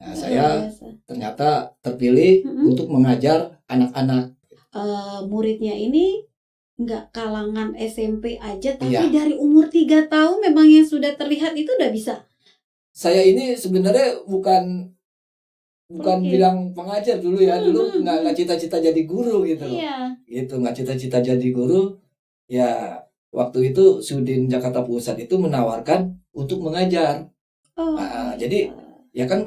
Nah, saya ternyata terpilih untuk mengajar anak-anak. Muridnya ini nggak kalangan SMP aja, tapi Iya. dari umur 3 tahun memang yang sudah terlihat itu udah bisa. Saya ini sebenarnya bukan bilang pengajar dulu ya. Dulu nggak cita-cita jadi guru gitu loh. Iya. Gitu, nggak cita-cita jadi guru. Ya, waktu itu Sudin Jakarta Pusat itu menawarkan untuk mengajar. Jadi ya kan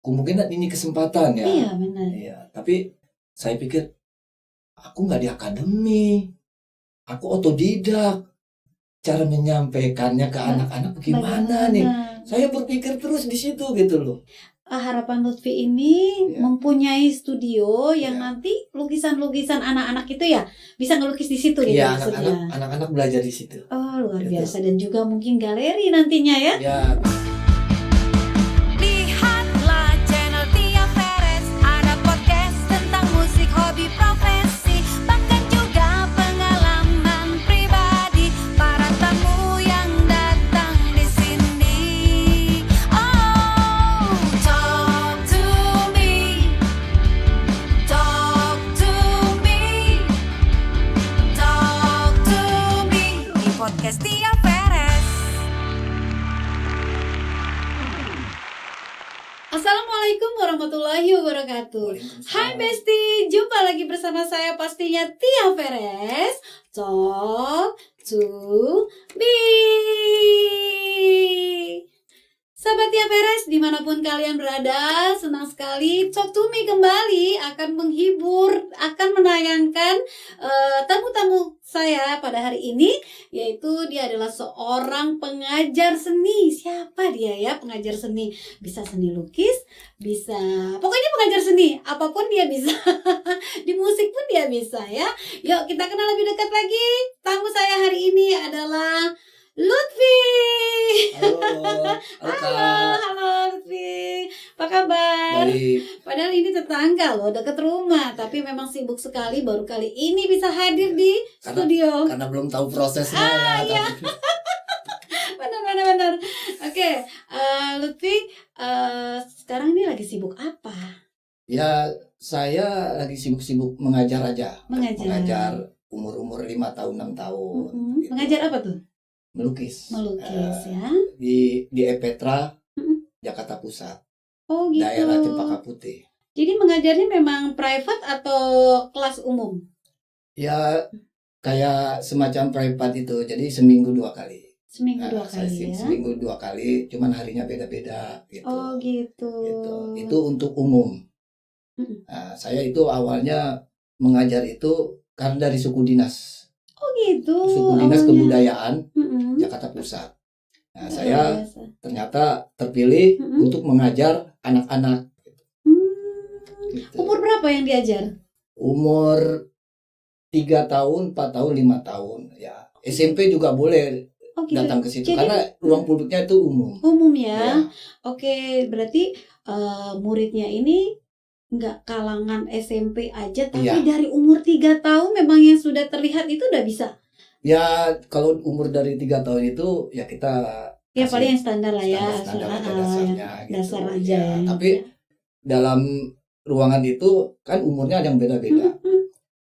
kemungkinan ini kesempatan ya. Iya, benar. Iya, tapi saya pikir aku nggak di akademi, aku otodidak. Cara menyampaikannya ke anak-anak bagaimana nih? Saya berpikir terus di situ gitu loh. Harapan Lutfi ini mempunyai studio yang nanti lukisan-lukisan anak-anak itu ya bisa ngelukis di situ gitu. Iya, anak-anak belajar di situ. Oh, luar biasa. Dan juga mungkin galeri nantinya ya. Ya. Lihatlah channel Tia Feres, ada podcast tentang musik, hobi, profesi, bahkan juga pengalaman pribadi para tamu yang datang di sini. Oh, talk to me, talk to me, talk to me di podcast Tia Feres. Assalamualaikum warahmatullahi wabarakatuh. Hai Besti, jumpa lagi bersama saya pastinya Tia Feres. Talk to me. Sahabat Tia Feres, dimanapun kalian berada, senang sekali Talk to Me kembali akan menghibur, akan menayangkan tamu-tamu saya pada hari ini, yaitu dia adalah seorang pengajar seni. Siapa dia ya pengajar seni? Bisa seni lukis, bisa, pokoknya pengajar seni, apapun dia bisa. Di musik pun dia bisa ya. Yuk kita kenal lebih dekat lagi. Tamu saya hari ini adalah Lutfi. Halo Lutfi. Apa kabar? Baik. Padahal ini tetangga loh, dekat rumah, tapi memang sibuk sekali baru kali ini bisa hadir di studio. Karena belum tahu prosesnya ya. Benar. Oke, Lutfi, sekarang ini lagi sibuk apa? Ya, saya lagi sibuk-sibuk mengajar aja. Mengajar umur 5 tahun, 6 tahun. Gitu. Mengajar apa tuh? Melukis ya. Di Epetra, Jakarta Pusat. Oh gitu. Daerah Cempaka Putih. Jadi mengajarnya memang private atau kelas umum? Ya, kayak semacam private itu. Jadi seminggu 2 kali. Seminggu 2 kali ya? Seminggu 2 kali, cuman harinya beda-beda gitu. Oh gitu. Itu untuk umum. Nah, saya itu awalnya mengajar itu karena dari suku dinas. Oh gitu. Suku dinas kebudayaan Jakarta Pusat. Nah, saya ternyata terpilih untuk mengajar anak-anak. Gitu. Umur berapa yang diajar? Umur 3 tahun, 4 tahun, 5 tahun. Ya, SMP juga boleh datang ke situ. Jadi, karena ruang publiknya itu umum. Umum ya. Oke, berarti muridnya ini nggak kalangan SMP aja, tapi dari umur 3 tahun memang yang sudah terlihat itu udah bisa. Ya, kalau umur dari 3 tahun itu ya kita paling yang standar lah ya. Standar dasarnya gitu. Dasar aja ya. Tapi dalam ruangan itu kan umurnya ada yang beda-beda.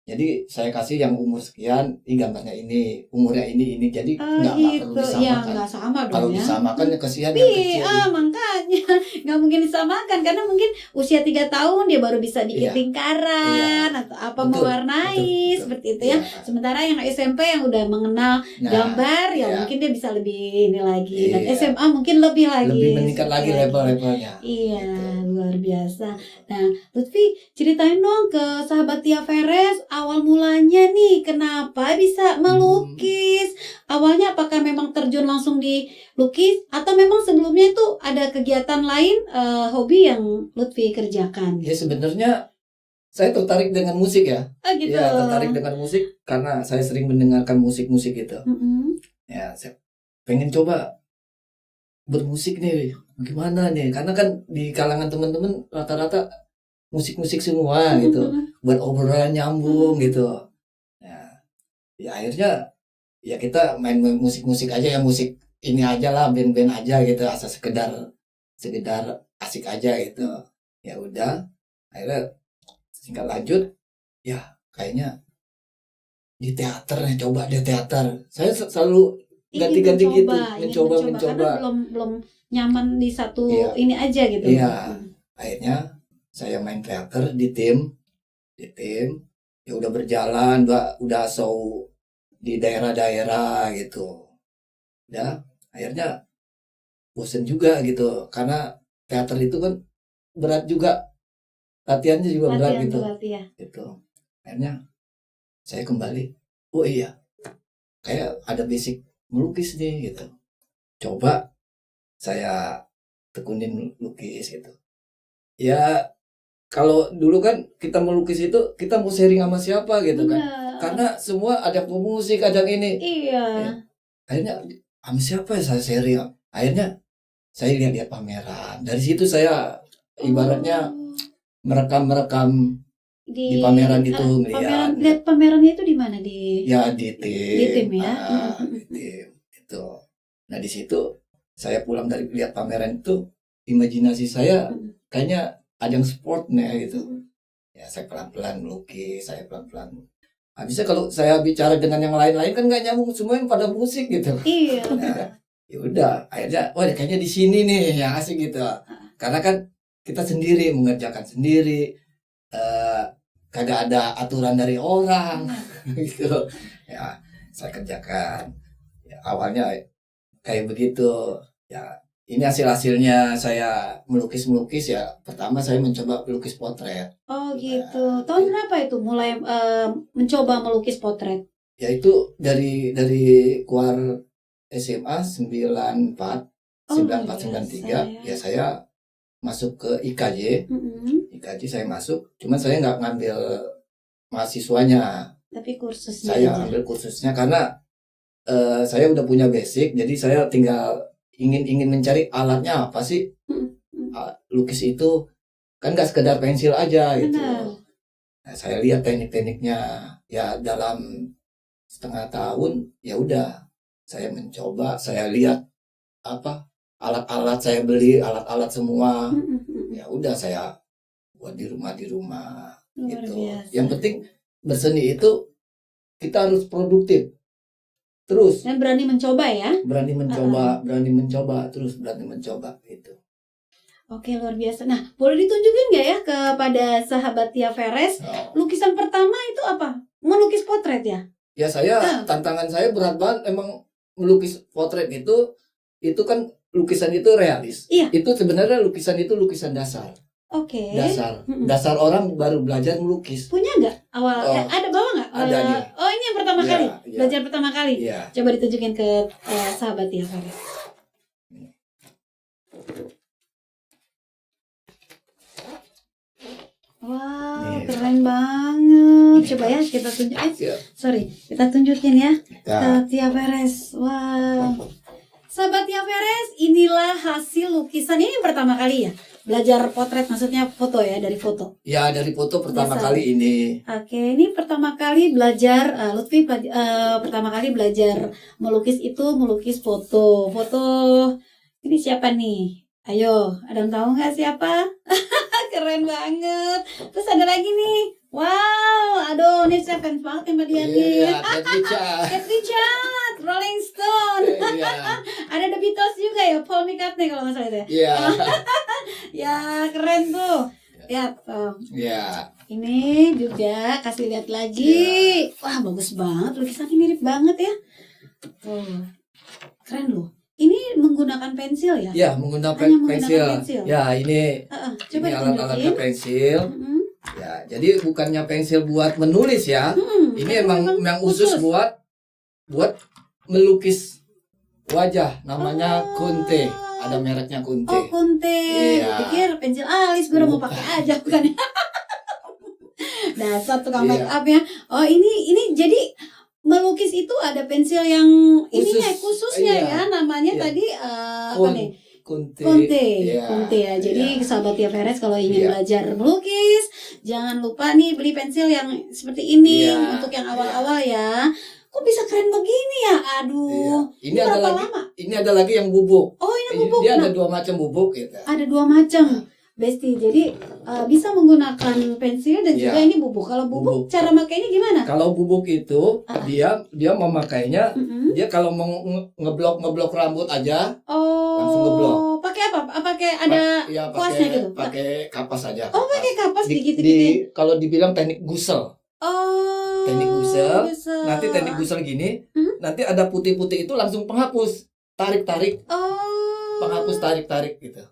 Jadi saya kasih yang umur sekian, ini gambarnya ini, umurnya ini. Jadi nggak perlu disamakan. Ya, nggak sama dong. Kalau disamakan ya kasihan yang kecil. Makanya nggak mungkin disamakan karena mungkin usia 3 tahun dia baru bisa bikin lingkaran atau apa mewarnai seperti itu ya. Sementara yang SMP yang udah mengenal gambar ya mungkin dia bisa lebih ini lagi. Dan SMA mungkin lebih lagi. Lebih meningkat lagi level-levelnya. Iya, luar biasa. Nah, Lutfi ceritain dong ke sahabat Tia Feres awal mulanya nih kenapa bisa melukis. Awalnya apakah memang terjun langsung di lukis atau memang sebelumnya itu ada kegiatan lain hobi yang Lutfi kerjakan? Ya sebenarnya saya tertarik dengan musik ya. Oh gitu. Ya tertarik dengan musik karena saya sering mendengarkan musik-musik itu. Ya saya pengen coba bermusik nih, gimana nih? Karena kan di kalangan teman-teman rata-rata musik-musik semua gitu, buat obrolan nyambung gitu. Ya akhirnya ya kita main musik-musik aja ya, musik ini aja lah, band-band aja gitu, asal sekedar asik aja gitu. Ya udah, akhirnya singkat lanjut, ya kayaknya di teater nih, coba deh teater. Saya selalu ganti-ganti gitu, mencoba. Karena belum nyaman di satu Iya. ini aja gitu. Iya. Akhirnya saya main teater di tim, ya udah berjalan, udah show di daerah-daerah gitu. Ya, akhirnya bosen juga gitu, karena teater itu kan berat juga, latihannya juga berat gitu. Gitu. Akhirnya saya kembali, oh iya, kayak ada basic melukis nih gitu. Coba saya tekunin lukis gitu. Ya kalau dulu kan kita melukis itu kita mau sharing sama siapa gitu kan. Karena semua ada pemusik, ada yang ini. Iya. Ya, akhirnya sama siapa ya saya sharing. Akhirnya saya lihat pameran. Dari situ saya ibaratnya merekam di pameran itu ngeliat. Pamerannya itu di mana? Di tim ya. Di tim itu. Nah di situ saya pulang dari lihat pameran itu, imajinasi saya kayaknya ada yang sportnya gitu. Ya saya pelan-pelan melukis, saya pelan-pelan. Habisnya kalau saya bicara dengan yang lain-lain kan nggak nyambung, semua yang pada musik gitu. Iya. Nah, ya udah, akhirnya wah kayaknya di sini nih yang asik gitu. Karena kan kita sendiri mengerjakan sendiri, kagak ada aturan dari orang gitu. Ya saya kerjakan. Ya, awalnya kayak begitu. Ya ini hasilnya saya melukis ya. Pertama saya mencoba melukis potret. Oh gitu. Tahun berapa itu mulai mencoba melukis potret? Ya itu dari keluar SMA 94, 93 ya saya masuk ke IKJ. IKJ saya masuk, cuman saya nggak ngambil mahasiswanya. Tapi kursusnya saya aja. ambil kursusnya karena saya udah punya basic, jadi saya tinggal ingin mencari alatnya apa sih. Lukis itu kan nggak sekedar pensil aja gitu. Nah, saya lihat teknik-tekniknya, ya dalam setengah tahun ya udah saya mencoba, saya lihat apa alat-alat, saya beli alat-alat semua. Ya udah saya buat di rumah gitu. Biasa. Yang penting berseni itu kita harus produktif. Terus dan berani mencoba ya. Berani mencoba gitu. Oke, luar biasa. Nah, boleh ditunjukin nggak ya kepada sahabat Tia Veres, lukisan pertama itu apa? Melukis potret ya? Ya saya tantangan saya berat banget, emang melukis potret itu kan lukisan itu realis. Iya. Itu sebenarnya lukisan itu lukisan dasar. Oke. Dasar orang baru belajar melukis. Punya nggak awal? Ada bawa nggak? Ada nih. Oh ini yang pertama kali, belajar pertama kali. Iya. Coba ditunjukin ke sahabat Tia Veres. Wow, keren banget. Coba ya kita tunjukin. Kita tunjukin ya ke Tia Veres. Wow. Sahabat Tia Veres, inilah hasil lukisan ini yang pertama kali ya. Belajar potret, maksudnya foto ya, dari foto. Ya, dari foto pertama kali ini. Oke, ini pertama kali belajar, Lutfi pertama kali belajar melukis foto. Foto, ini siapa nih? Ayo, ada yang tahu nggak siapa? Keren banget. Terus ada lagi nih. Wow, aduh, ini saya fans banget sama dia nih. Kate Richard, Rolling Stone. Ada The Beatles juga ya, Paul McCartney kalau nggak salah itu. Iya. Ya, keren tuh. Lihat tuh. Iya. Ini juga kasih lihat lagi. Wah, bagus banget, lukisannya mirip banget ya. Tuh. Keren loh. Ini menggunakan pensil ya? Ya, menggunakan pensil. Ya, ini coba ini alat-alatnya pensil. Ya, jadi bukannya pensil buat menulis ya. Ini emang khusus buat melukis wajah. Namanya Kunte. Ada mereknya Kunte. Oh, Kunte. Iya. Pikir pensil alis, gue udah mau pakai aja bukan? Dasar tukang make up ya. Oh, ini jadi melukis itu ada pensil yang ininya khususnya ya, namanya tadi apa nih? Kunte ya. Jadi sahabat Tia Veres kalau ingin belajar melukis, jangan lupa nih beli pensil yang seperti ini untuk yang awal-awal ya. kok bisa keren begini ya? Aduh. Ini ada berapa lagi. lama? Ini ada lagi yang bubuk. Oh, ini bubuk. Dia Nah, ada 2 macam bubuk gitu. ada 2 macam. Besti. Jadi bisa menggunakan pensil dan juga Iya. ini bubuk. Kalau bubuk, Bubuk. cara makainya gimana? Kalau bubuk itu dia memakainya Mm-mm. dia kalau mau ngeblok rambut aja langsung Oh, ngeblok. pakai apa? Pakai ada ya kuasnya gitu? pakai kapas aja. Oh, pakai kapas Di, digigit-gigitin. kalau dibilang teknik gusel. Oh. Teknik gusel. gusel. Nanti teknik gusel gini, Hmm? nanti ada putih-putih itu langsung penghapus. Tarik-tarik, Oh. penghapus tarik-tarik gitu.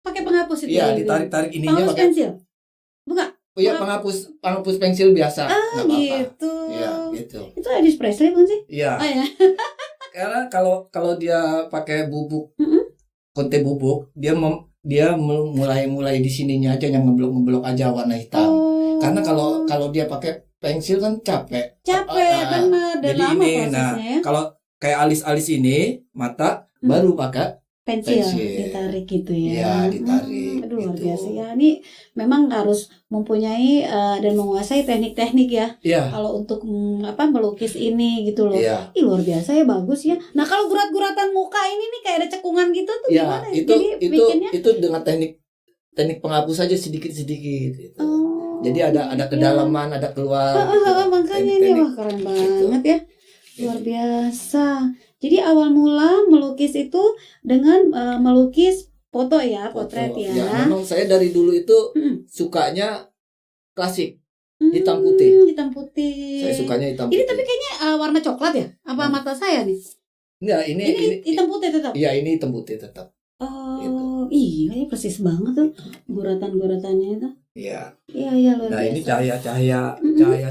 Pakai penghapus itu. Iya, ya, ditarik-tarik ininya penghapus pakai. pensil. Bukan. Oh iya, penghapus pensil biasa. Ah, nggak apa-apa. gitu. Iya, gitu. Itu Elvis Presley bukan sih? Iya. Oh ya. Karena kalau dia pakai bubuk, Mm-mm. konte bubuk, dia mulai di sininya aja yang ngeblok aja warna hitam. Oh. Karena kalau dia pakai pensil kan capek. capek benar dan Jadi lama ini, prosesnya ya. kalau kayak alis-alis ini mata baru pakai Pensil pensil. ditarik gitu ya. Iya, ditarik, Aduh, luar gitu. biasa ya. Ini memang harus mempunyai dan menguasai teknik-teknik ya. Iya, Kalau untuk melukis ini gitu loh. iya. Ih, luar biasa ya, bagus ya. Nah, kalau gurat-guratan muka ini nih kayak ada cekungan gitu tuh Iya, gimana? itu Jadi bikinnya itu dengan teknik penghapus aja sedikit-sedikit gitu. oh, Jadi ada iya. kedalaman, ada keluar. gitu. Makanya ini Teknik-teknik wah keren gitu. banget ya. Luar biasa. Jadi awal mula melukis itu dengan melukis foto ya, potret foto. ya. Memang saya dari dulu itu Mm-mm. sukanya klasik, hitam putih. Hitam putih. Saya sukanya hitam Ini putih. tapi kayaknya warna coklat ya? Apa mata saya nih? Enggak, ini Hitam putih tetap. Iya, ini hitam putih tetap. Oh, iya, ini persis banget tuh guratan-guratannya itu. Iya. Iya, luar Nah, biasa. ini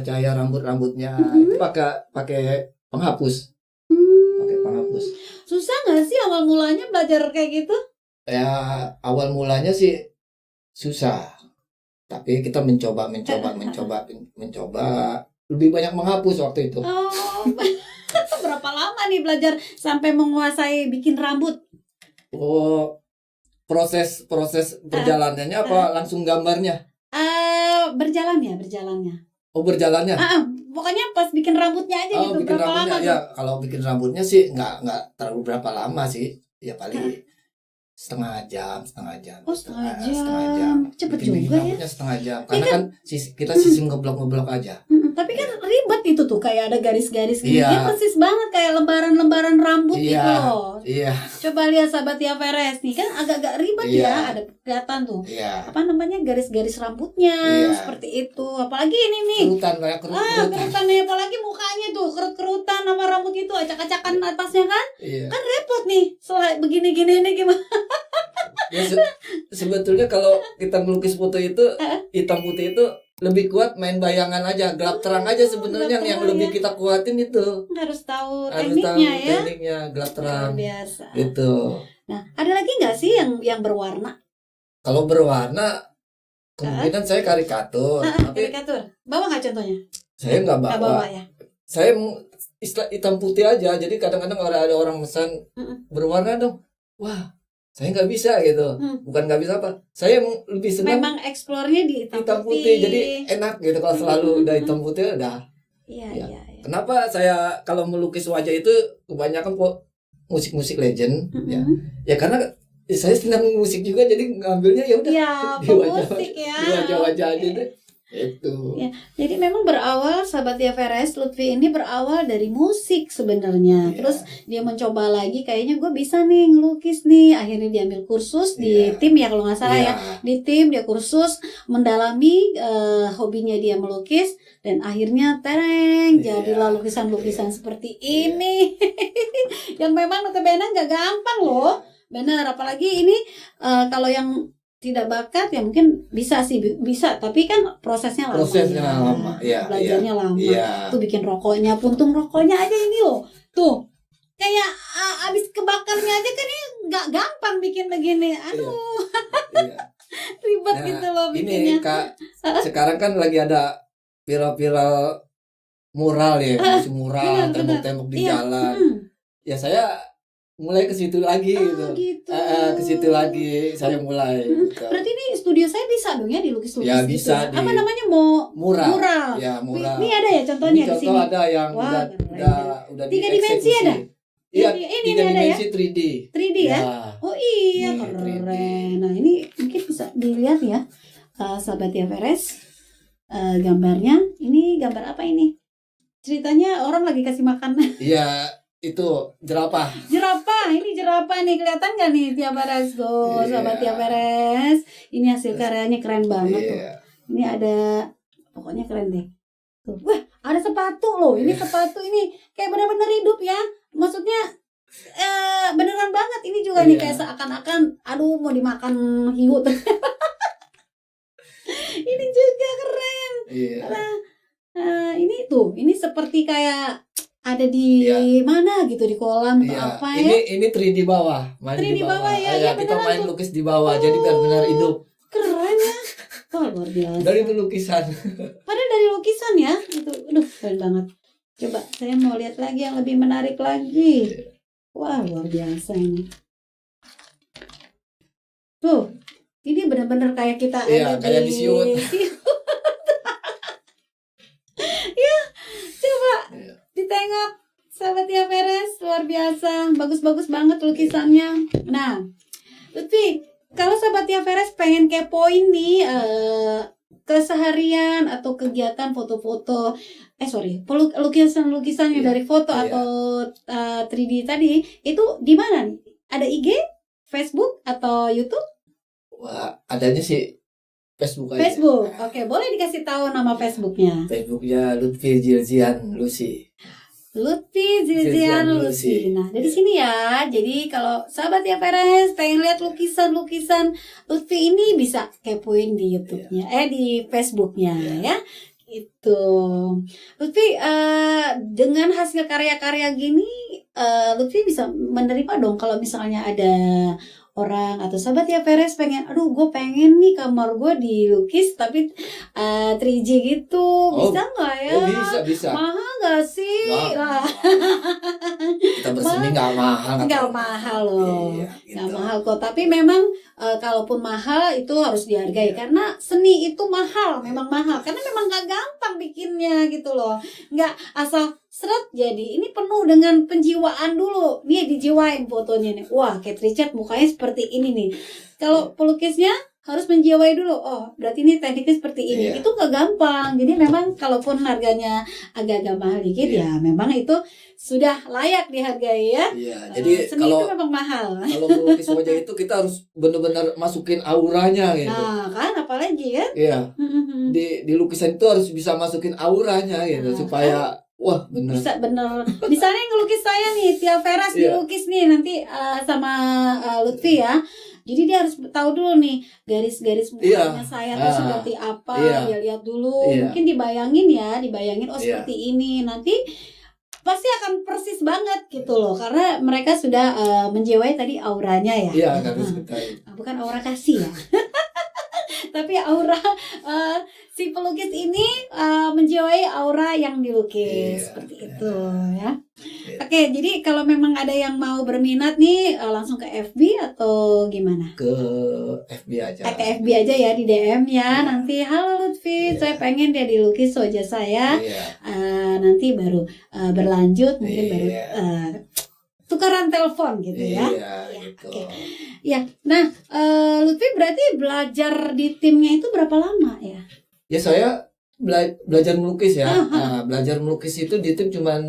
cahaya rambut-rambutnya itu pakai penghapus. Hmm, Pakai penghapus. susah nggak sih awal mulanya belajar kayak gitu? Ya, awal mulanya sih susah. Tapi kita mencoba lebih banyak menghapus waktu itu. Oh, berapa lama nih belajar sampai menguasai bikin rambut? Oh, proses perjalanannya apa langsung gambarnya? Berjalannya. Oh, berjalannya. Pokoknya pas bikin rambutnya aja gitu. Bikin Berapa rambutnya lama ya. tuh? Kalau bikin rambutnya sih nggak terlalu berapa lama sih. Ya paling setengah jam. Oh, setengah Setengah jam. Cepet Bikin juga ya. rambutnya setengah jam. Karena kan kita sisi ngeblok aja. Tapi kan ribet itu tuh kayak ada garis-garis gini. Iya. Dia persis banget kayak lembaran-lembaran rambut Iya. gitu loh. Iya, Coba lihat sahabat Tia Veres nih kan agak-agak ribet Iya. ya. Ada kelihatan tuh. iya. Apa namanya garis-garis rambutnya Iya. seperti itu. Apalagi ini nih. Kerutan kayak kerutan. Kerutannya apalagi mukanya tuh kerut-kerutan sama rambut itu acak-acakan atasnya kan Iya. repot nih. Setelah begini-gini ini gimana? Ya, sebetulnya kalau kita melukis foto itu hitam putih itu lebih kuat main bayangan aja, gelap terang aja sebenarnya gelap yang terang lebih ya. kita kuatin itu. Harus tahu Harus tahu tekniknya ya. tekniknya gelap Luar terang. biasa. Itu. Nah, ada lagi nggak sih yang berwarna? Kalau berwarna kemungkinan saya karikatur, tapi Karikatur. Bawa nggak contohnya? saya nggak Nggak bawa. bawa ya. Saya istilah hitam putih aja. Jadi kadang-kadang ada orang pesan berwarna dong. Wah, saya nggak bisa gitu. Bukan nggak bisa apa. Saya lebih senang Memang eksplornya di hitam putih. Jadi enak gitu kalau selalu udah hitam putih udah. Iya, Ya. iya. Kenapa saya kalau melukis wajah itu kebanyakan kok musik-musik legend ya. Ya karena saya senang musik juga jadi ngambilnya ya udah Iya, di wajah pemusik ya. di wajah-wajah aja Oke. deh. Itu. Ya, jadi memang berawal sahabat Tia Veres, Lutfi ini berawal dari musik sebenarnya. Iya. Terus dia mencoba lagi, kayaknya gue bisa nih ngelukis nih. Akhirnya dia ambil kursus di Iya. tim ya kalau nggak salah Iya. ya. Di tim dia kursus mendalami hobinya dia melukis dan akhirnya tereng Iya. jadilah lukisan-lukisan seperti ini. Yang memang notabene nggak gampang loh. Benar, apalagi ini kalau yang tidak bakat ya mungkin bisa sih bisa, tapi kan prosesnya lama. Lama, iya. Belajarnya lama. Iya. Tuh bikin rokoknya, puntung rokoknya aja ini loh. Tuh. Kayak abis kebakarnya aja kan ini nggak gampang bikin begini. Aduh, Iya. ribet Nah, gitu loh bikinnya. Ini Kak, sekarang kan lagi ada viral-viral mural ya, musim mural, benar, tembok-tembok di Iya. jalan. Ya saya mulai ke situ lagi gitu. Gitu. Ke situ lagi saya mulai. Gitu. Berarti ini studio saya bisa dong ya dilukis-lukis Ya, gitu. bisa Apa namanya mural. mural. Ya, mural. Ini ada ya contohnya Ini di contoh sini. ada yang Wah, udah Tiga dimensi dieksekusi. ada? Iya, Ini 3 ada ya? dimensi 3D. 3D ya? Oh iya, Ini keren. 3D. Nah, ini mungkin bisa dilihat ya, sahabat Tiaveres, gambarnya. Ini gambar apa ini? Ceritanya orang lagi kasih makan Iya, itu jerapah. jerapah. Ini jerapah nih, kelihatan nggak nih Tiaveres? Tuh, Iya. sahabat Tiaveres. Ini hasil karyanya keren banget tuh. Iya. Ini ada, pokoknya keren deh. Tuh, wah, ada sepatu loh. Ini sepatu ini kayak benar-benar hidup ya. Maksudnya beneran banget. Ini juga nih Iya. kayak seakan-akan, aduh mau dimakan hiu. Ini juga keren. Iya. Ini tuh, ini seperti kayak ada di Iya. mana gitu, di kolam atau Iya. apa ya? Ini 3D bawah, main 3D di bawah. bawah ya, Iya, ya kita beneran main tuh. lukis di bawah, jadi benar-benar hidup. Keren ya. Wah, luar biasa. Dari itu lukisan. Padahal dari lukisan ya, itu, aduh keren banget. Coba saya mau lihat lagi yang lebih menarik lagi. Wah, luar biasa ini. Tuh, ini benar-benar kayak kita Iya, ada kayak di siut. Ya, coba Iya. ditengok, sahabat Tiaveres, luar biasa, bagus-bagus banget lukisannya. Nah, Lutfi, kalau sahabat Tiaveres pengen kepoin nih keseharian atau kegiatan foto-foto, lukisan-lukisan yang Iya, dari foto iya. atau 3D tadi, itu di mana nih? Ada IG, Facebook atau YouTube? Wah, adanya sih Facebook aja. Facebook. Oke, boleh dikasih tahu nama Facebooknya? Facebooknya Lutfi Zilzian Lucy. Lutfi Zilzian Zilzian Lucy. Lucy. Nah, dari sini ya. Jadi kalau sahabat Tiaveres pengen lihat lukisan-lukisan Lutfi ini, bisa kepoin di YouTube-nya, di Facebook-nya ya. Itu. Lutfi, dengan hasil karya-karya gini, Lutfi bisa menerima dong kalau misalnya ada orang atau sahabat Tiaveres pengen, aduh gue pengen nih kamar gue dilukis tapi 3D gitu, bisa nggak ya? Oh, bisa. Mahal nggak sih? Wah, Lah, kita berseni nggak mahal. nggak mahal loh. Iya, Nggak gitu. mahal kok, tapi memang kalaupun mahal itu harus dihargai, karena seni itu mahal, memang mahal, karena memang nggak gampang bikinnya gitu loh, nggak asal seret jadi. Ini penuh dengan penjiwaan dulu, nih dijiwain fotonya nih, wah Kate Richard mukanya seperti ini nih. Kalau pelukisnya harus menjiwai dulu, oh berarti ini tekniknya seperti ini. Iya. Itu nggak gampang, jadi memang kalaupun harganya agak-agak mahal dikit ya memang itu sudah layak dihargai ya. Iya, jadi Seni kalau itu memang mahal. kalau melukis wajah itu kita harus benar-benar masukin auranya gitu. Nah, kan apalagi kan? Iya, di lukisan itu harus bisa masukin auranya gitu Nah, supaya wah bener. Bisa bener. Misalnya yang ngelukis saya nih, Tiaveres Iya. dilukis nih nanti sama Lutfi ya. Jadi dia harus tahu dulu nih garis-garis mukanya Iya. saya tuh Ah. seperti apa. Iya. Dia lihat dulu. Iya. Mungkin dibayangin oh Iya. seperti ini. Nanti pasti akan persis banget gitu loh, karena mereka sudah menjiwai tadi auranya ya. Iya, harus kita. Bukan aura kasih ya. Tapi aura si pelukis ini menjiwai aura yang dilukis. Iya, Seperti iya. itu ya. Iya. Oke, jadi kalau memang ada yang mau berminat nih, langsung ke FB atau gimana? Ke FB aja. Ke FB aja ya, di DM ya. Iya. Nanti, halo Lutfi, Iya. saya pengen dia dilukis wajah saya. Iya. Nanti baru berlanjut, mungkin baru Iya. tukaran telepon gitu ya. Iya, Ya, gitu. oke. Ya, nah Lutfi berarti belajar di timnya itu berapa lama ya? Ya saya belajar melukis ya. Aha. Nah, belajar melukis itu di tim cuman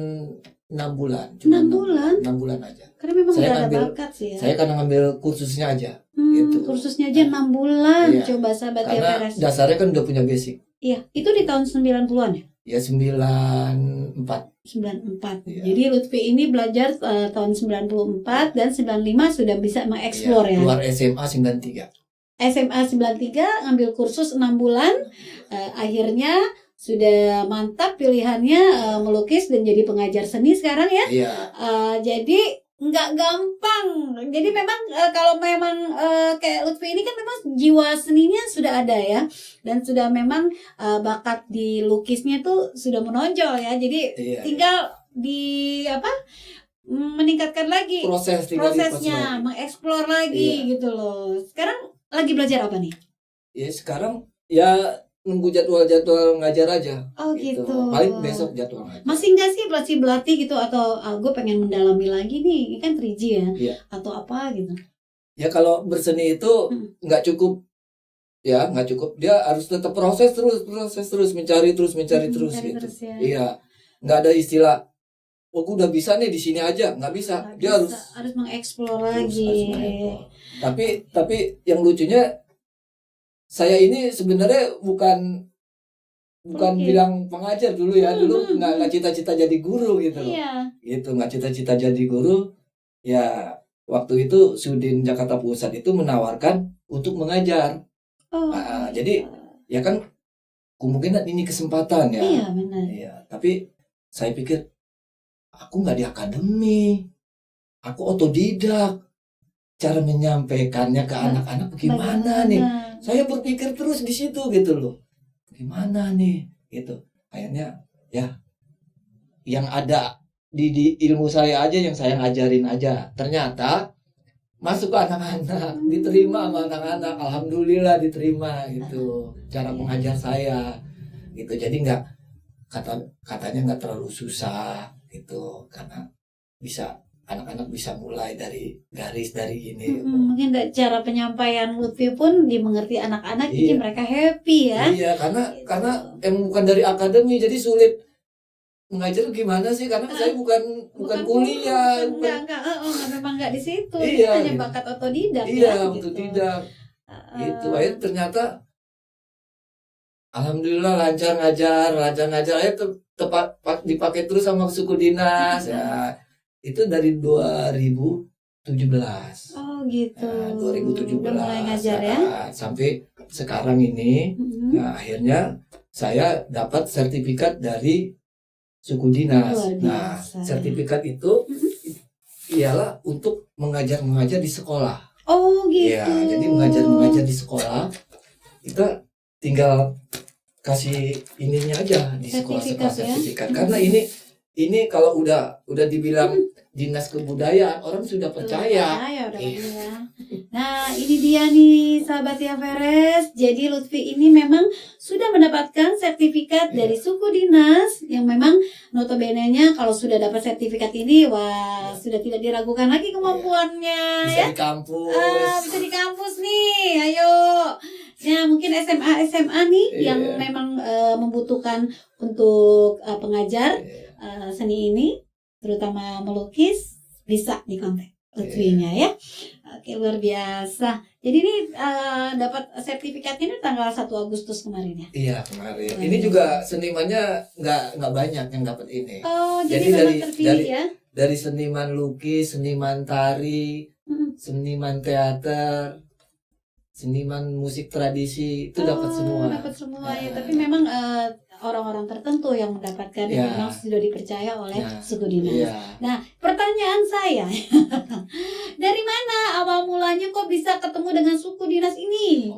6 bulan. 6 bulan? 6 bulan aja. Karena memang Saya udah ada ngambil- bakat sih ya. Saya kan ngambil kursusnya aja. gitu. Kursusnya aja 6 bulan. Iya. Coba sahabat Karena Tiaveres. dasarnya kan udah punya basic. Iya, itu di tahun 90-an ya? Ya 94. 94. Iya. Jadi Lutfi ini belajar tahun 94 dan 95 sudah bisa mengeksplor ya. Keluar SMA 93. SMA 93 ngambil kursus 6 bulan. Akhirnya sudah mantap pilihannya melukis dan jadi pengajar seni sekarang ya. Iya. Jadi nggak gampang. Jadi memang kalau memang kayak Lutfi ini kan memang jiwa seninya sudah ada ya, dan sudah memang bakat di lukisnya tuh sudah menonjol ya. Jadi Iya. tinggal meningkatkan lagi Tinggal prosesnya, mengeksplor lagi Iya. gitu loh. Sekarang lagi belajar apa nih? Ya sekarang ya nunggu jadwal ngajar aja. Oh gitu. Paling besok jadwal ngajar. Masih nggak sih pelatih gitu atau gue pengen mendalami lagi nih, ini kan 3G ya? Iya. Atau apa gitu? Ya kalau berseni itu nggak cukup. Ya nggak cukup. Dia harus tetap proses terus, mencari terus gitu. Terus ya. Iya. Nggak ada istilah. Oh, gue udah bisa nih di sini aja. Nggak bisa. Nggak Dia bisa. harus mengeksplor lagi. harus mengeksplor. Tapi yang lucunya saya ini sebenarnya bukan bilang pengajar dulu ya. Dulu nggak cita-cita jadi guru gitu. Iya. Gitu, nggak cita-cita jadi guru. Ya waktu itu Sudin Jakarta Pusat itu menawarkan untuk mengajar. Oh. Jadi ya kan kemungkinan ini kesempatan ya. Iya benar. Iya. Tapi saya pikir aku nggak di akademi. Aku otodidak. Cara menyampaikannya ke anak-anak bagaimana nih? Saya berpikir terus di situ gitu loh. Gimana nih? Gitu. Akhirnya ya yang ada di ilmu saya aja yang saya ngajarin aja. Ternyata masuk ke anak-anak, diterima sama anak-anak. Alhamdulillah diterima gitu. Cara mengajar saya gitu. Jadi katanya nggak terlalu susah gitu, karena anak-anak bisa mulai dari garis dari ini. Mungkin cara penyampaian Lutfi pun dimengerti anak-anak, jadi mereka happy ya. Iya, karena emang bukan dari akademi, jadi sulit mengajar gimana sih? Karena saya bukan kuliah, memang nggak di situ. Iya, hanya bakat otodidak. Iya, otodidak. Gitu. Akhirnya ternyata alhamdulillah lancar ngajar. Akhirnya tepat dipakai terus sama suku dinas ya. Itu dari 2017. Oh gitu. 2017. Udah mulai ngajar ya. Sampai sekarang ini, nah, akhirnya saya dapat sertifikat dari suku dinas. Nah, sertifikat itu ialah untuk mengajar di sekolah. Oh gitu. Ya, jadi mengajar di sekolah. Kita tinggal kasih ininya aja di sekolah sertifikat. Karena ini kalau udah dibilang dinas kebudayaan, orang sudah percaya. Nah, ini dia nih sahabat ya Veres. Jadi Lutfi ini memang sudah mendapatkan sertifikat dari suku dinas yang memang notabene-nya kalau sudah dapat sertifikat ini, wah sudah tidak diragukan lagi kemampuannya. Bisa ya? di kampus. Bisa di kampus nih, ayo. Ya mungkin SMA nih yang memang membutuhkan untuk pengajar seni ini, terutama melukis, bisa dikontak Lutfinya ya. Oke, luar biasa. Jadi ini dapat sertifikat ini tanggal 1 Agustus kemarin ya? Iya, kemarin. Ini juga senimannya nggak banyak yang dapat ini. Oh, jadi memang terpilih ya? Dari seniman lukis, seniman tari, seniman teater, seniman musik tradisi, itu dapat semua. Dapat semua ya, tapi memang orang-orang tertentu yang mendapatkan yang memang sudah dipercaya oleh suku dinas. Nah, pertanyaan saya, dari mana awal mulanya kok bisa ketemu dengan suku dinas ini?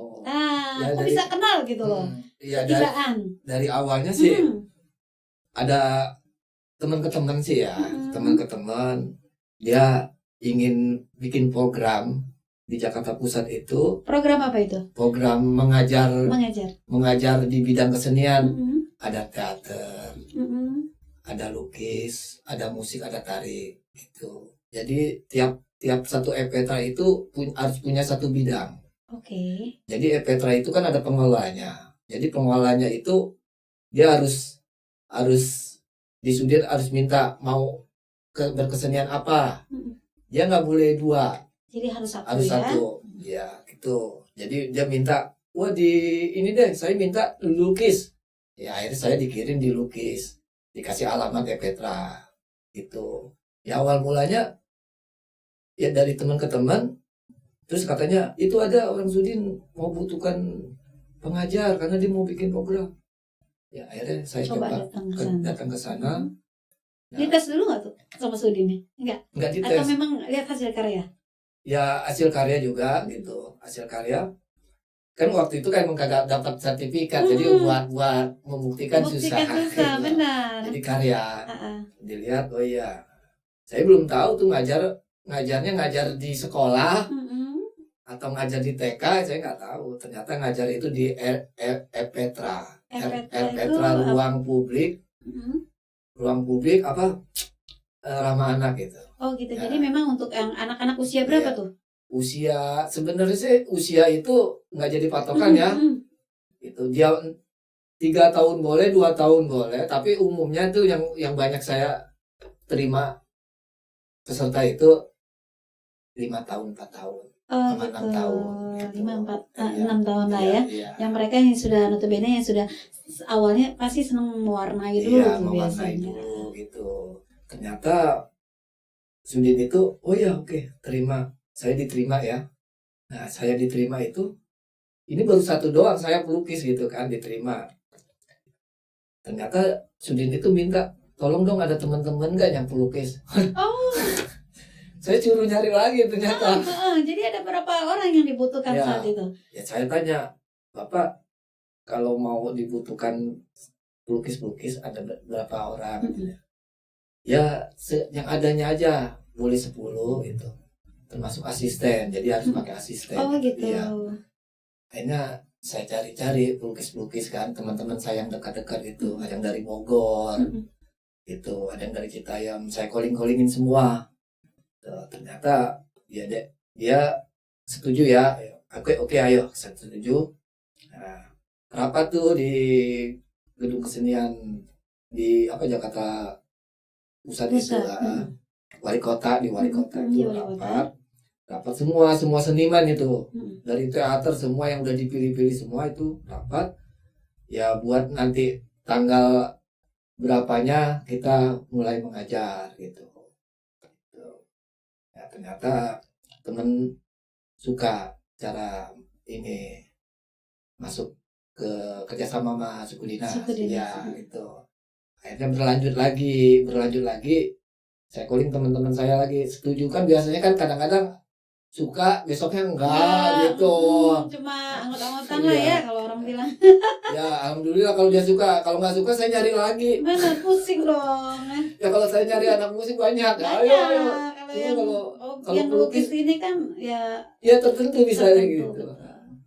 Kok bisa kenal gitu loh? Iya, dari awalnya sih ada teman ke teman sih ya, teman ke teman, dia ingin bikin program di Jakarta Pusat itu. Program apa itu? Program mengajar di bidang kesenian. Ada teater, ada lukis, ada musik, ada tari gitu. Jadi tiap satu epetra itu harus punya satu bidang. Oke. Jadi epetra itu kan ada pengelolanya. Jadi pengelolanya itu dia harus di Sudin harus minta mau berkesenian apa. Dia nggak boleh 2. Jadi harus satu. Ya gitu. Jadi dia minta, wah ini deh, saya minta lukis. Ya akhirnya saya dikirim di lukis, dikasih alamat epetra gitu. Ya awal mulanya ya dari teman ke teman, terus katanya itu ada orang Sudin mau butuhkan pengajar karena dia mau bikin program. Ya akhirnya saya coba datang ke sana. Dites dulu nggak tuh sama Sudinnya? Enggak dites. Atau memang lihat hasil karya? Ya hasil karya juga gitu, hasil karya. Kan waktu itu kan kagak dapat sertifikat, jadi buat membuktikan susah benar. Jadi karya dilihat, oh iya, saya belum tahu tuh ngajarnya ngajar di sekolah atau ngajar di TK, saya nggak tahu. Ternyata ngajar itu di Petra. Petra ruang publik. Ruang publik ramah anak gitu. Oh gitu. Ya. Jadi memang untuk yang anak-anak usia berapa tuh? Usia sebenarnya sih usia itu nggak jadi patokan ya. Itu dia 3 tahun boleh, 2 tahun boleh, tapi umumnya tuh yang banyak saya terima peserta itu 5 tahun, 4 tahun. Oh sama gitu. 6 tahun. Gitu. 6 tahun lah ya. Iya. Yang mereka yang sudah notabene yang sudah awalnya pasti senang mewarnai dulu Iya, tuh mewarnai biasanya. dulu gitu. Ternyata Sudin itu, oh ya oke, terima. Saya diterima ya. Nah, saya diterima itu, ini baru 1 doang, saya pelukis gitu kan, diterima. Ternyata Sudin itu minta, tolong dong ada teman-teman nggak yang pelukis. Oh. Saya suruh nyari lagi ternyata. Jadi ada berapa orang yang dibutuhkan Ya. saat itu? Ya saya tanya, Bapak kalau mau dibutuhkan pelukis-pelukis ada berapa orang? Ya yang adanya aja, boleh 10 gitu. Termasuk asisten, jadi harus pakai asisten. Oh gitu. Iya. Akhirnya saya cari-cari pelukis-pelukis kan, teman-teman saya yang dekat-dekat itu, ada yang dari Bogor, itu, ada yang dari Citayam, saya calling-callingin semua. Tuh, ternyata dia setuju ya, oke ayo, saya setuju. Nah, rapat tuh di gedung kesenian di Jakarta Pusat itu, wali kota di wali kota itu rapat semua seniman itu dari teater semua yang udah dipilih-pilih semua itu rapat ya buat nanti tanggal berapanya kita mulai mengajar gitu. Ya, ternyata temen suka cara ini masuk ke kerjasama sama suku dinas. Ya itu akhirnya berlanjut lagi saya calling teman-teman saya lagi setuju kan biasanya kan kadang-kadang suka besoknya enggak gitu. Cuma anggot-anggotan lah ya kalau orang bilang. Ya alhamdulillah kalau dia suka, kalau nggak suka saya nyari lagi. Mana pusing dong. Ya kalau saya nyari anak musik banyak. Ayo. Kalau yang pelukis ini kan ya tertentu bisa gitu.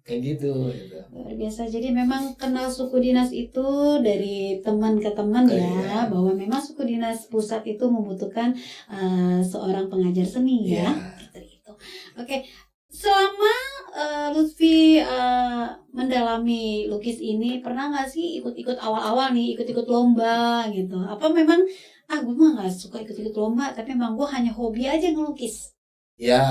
Kayak gitu. Luar biasa. Jadi memang kenal suku dinas itu dari teman ke teman ya, bahwa memang suku dinas pusat itu membutuhkan seorang pengajar seni ya. Gitu. Oke. Selama Lutfi mendalami lukis ini, pernah nggak sih ikut-ikut awal-awal nih, ikut-ikut lomba gitu? Apa memang gue mah nggak suka ikut-ikut lomba, tapi memang gue hanya hobi aja ngelukis? Ya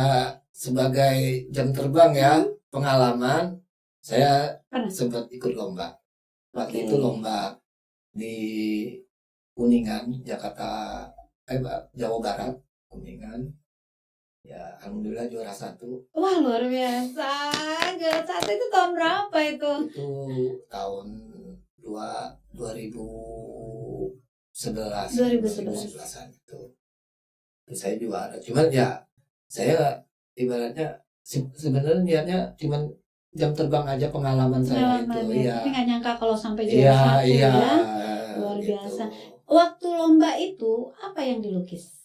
sebagai jam terbang ya, pengalaman saya sempat ikut lomba. Waktu itu lomba di Kuningan, Jakarta, Jawa Barat, Kuningan. Ya, alhamdulillah juara 1. Wah, luar biasa. Juara 1 itu tahun berapa itu? Itu tahun 2011 itu. Saya juara. Cuman ya saya ibaratnya sebenarnya niatnya cuman jam terbang aja pengalaman saya itu. Iya. Tapi nggak nyangka kalau sampai juara 1 ya. Luar biasa. Waktu lomba itu apa yang dilukis?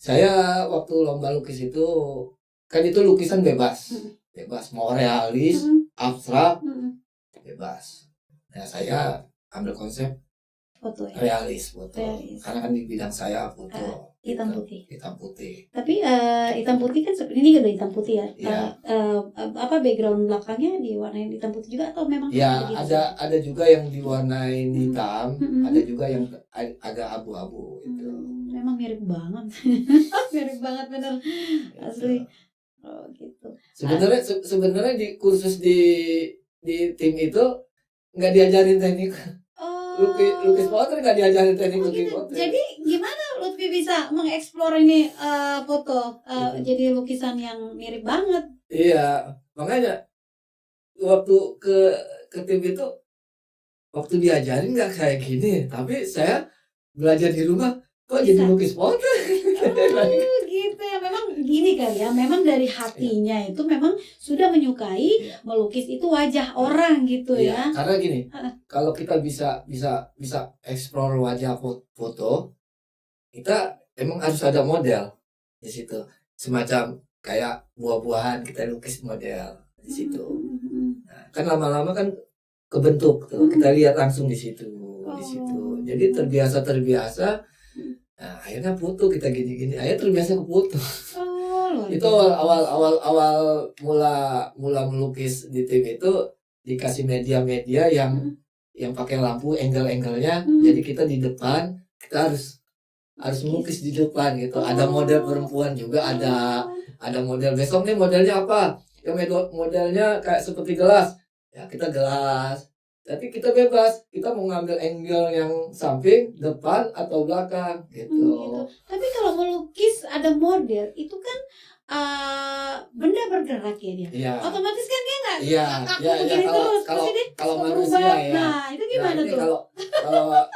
Saya waktu lomba lukis itu kan itu lukisan bebas, mau realis, abstrak, bebas. Nah saya ambil konsep foto ya? Realis. Karena kan di bidang saya foto hitam putih. Tapi hitam putih kan seperti ini udah hitam putih ya. Background belakangnya diwarnain hitam putih juga atau memang? Ya ada juga yang diwarnain hitam, ada juga yang agak abu-abu itu. Memang mirip banget. Mirip banget bener. Asli. Oh gitu. Sebenarnya di kursus di tim itu nggak diajarin teknik lukis potret, nggak diajarin teknik lukis potret. Jadi gimana Lutfi bisa mengeksplor ini foto jadi lukisan yang mirip banget? Iya, makanya waktu ke tim itu waktu diajarin nggak kayak gini, tapi saya belajar di rumah kok jadi lukis potret. Gitu ya, memang gini kali ya, memang dari hatinya itu memang sudah menyukai melukis itu wajah orang gitu ya. Karena gini, kalau kita bisa explore wajah foto, kita emang harus ada model di situ, semacam kayak buah-buahan kita lukis model di situ. Nah, kan lama-lama kan kebentuk tuh, kita lihat langsung di situ. Jadi terbiasa. Nah, akhirnya foto kita gini-gini, akhirnya terbiasa ke foto. Itu awal mula melukis di tim itu dikasih media yang pakai lampu angle-angle-nya. Jadi kita di depan, kita harus melukis di depan gitu. Ada model perempuan juga, ada model besok nih modelnya apa? Yang modelnya kayak seperti gelas. Ya kita gelas. Tapi kita bebas, kita mau ngambil angle yang samping, depan atau belakang gitu. Tapi kalau melukis ada model itu kan benda bergerak ya dia. Iya. Otomatis kan dia nggak kaku Iya, begini terus. Pasti dia kalau suka manusia berubah. ya. Nah itu gimana ini tuh?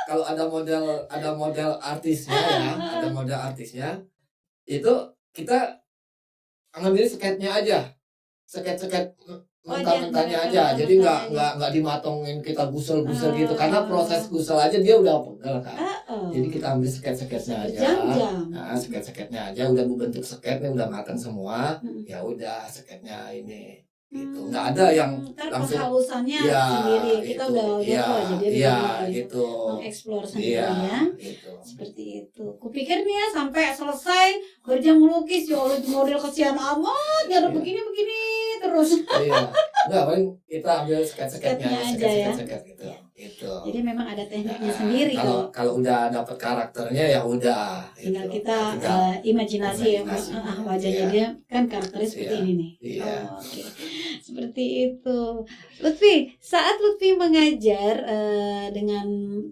Kalau ada model artisnya ya, ada model artisnya, itu kita ngambil sketnya aja, sket mentah-mentahnya aja. Jadi nggak dimatongin kita gusel gitu, karena proses gusel aja dia udah pegel kan. Jadi kita ambil sketnya aja. Nah, sketnya aja udah berbentuk sketnya udah matang semua. Ya udah sketnya ini gitu. Nggak ada yang langsung penghalusannya sendiri. Kita udah tahu aja dia gitu. Mengeksplor sendirinya. Gitu. Seperti itu. Kupikir nih ya sampai selesai kerja melukis ya Allah model kesian amat, nggak ada begini terus. Iya. Enggak, paling kita ambil sketnya aja ya. Gitu. Jadi memang ada tekniknya sendiri kalau udah dapat karakternya ya udah. Tinggal kita imajinasi ya wajahnya dia kan karakternya seperti ini nih. Iya. Oke. Seperti itu. Lutfi, saat Lutfi mengajar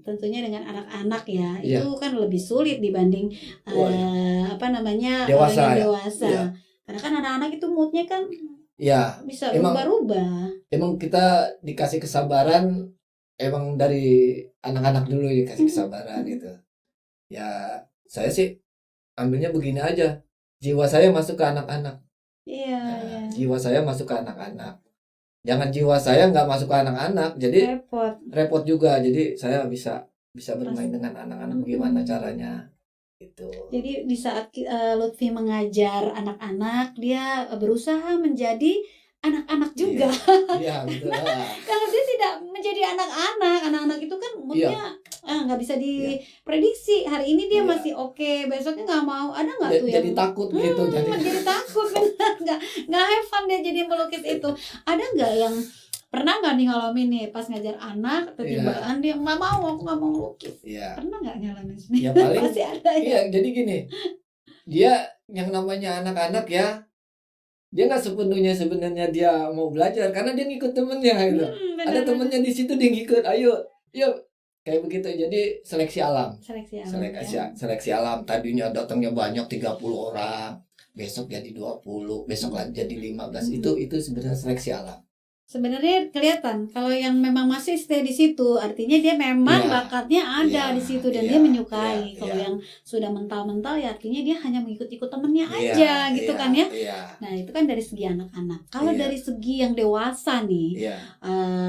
tentunya dengan anak-anak ya, itu kan lebih sulit dibanding dewasa. orang yang dewasa. Ya. Karena kan anak-anak itu moodnya kan bisa emang, berubah-ubah. Emang kita dikasih kesabaran, emang dari anak-anak dulu dikasih kesabaran gitu. Ya saya sih ambilnya begini aja. Jiwa saya masuk ke anak-anak. Iya. Jiwa saya masuk ke anak-anak. Jangan jiwa saya nggak masuk ke anak-anak, jadi repot juga. Jadi saya bisa bermain dengan anak-anak gimana caranya. Gitu. Jadi di saat Lutfi mengajar anak-anak, dia berusaha menjadi anak-anak juga. Iya, betul. Kalau dia tidak menjadi anak-anak itu kan moodnya nggak bisa diprediksi. Hari ini dia masih oke, besoknya nggak mau. Ada nggak tuh jadi takut gitu? Jadi takut, benar nggak have fun dia jadi melukis itu. Ada nggak yang pernah nggak nih ngalamin nih pas ngajar anak ketibaan dia nggak mau, aku nggak mau lukis. Pernah nggak ngalamin sih? Ya paling pasti ada ya. Jadi gini, dia yang namanya anak-anak ya, dia nggak sebenarnya dia mau belajar karena dia ngikut temennya gitu. Ada temennya di situ dia ngikut, ayo kayak begitu. Jadi seleksi alam. Seleksi alam. Tadinya datangnya banyak 30 orang, besok jadi 20, besok lagi jadi 15. Itu sebenarnya seleksi alam. Sebenarnya kelihatan kalau yang memang masih stay di situ artinya dia memang bakatnya ada di situ dan dia menyukai. Kalau yang sudah mental ya artinya dia hanya mengikut-ikut temennya aja gitu kan ya. Nah itu kan dari segi anak-anak. Kalau dari segi yang dewasa nih,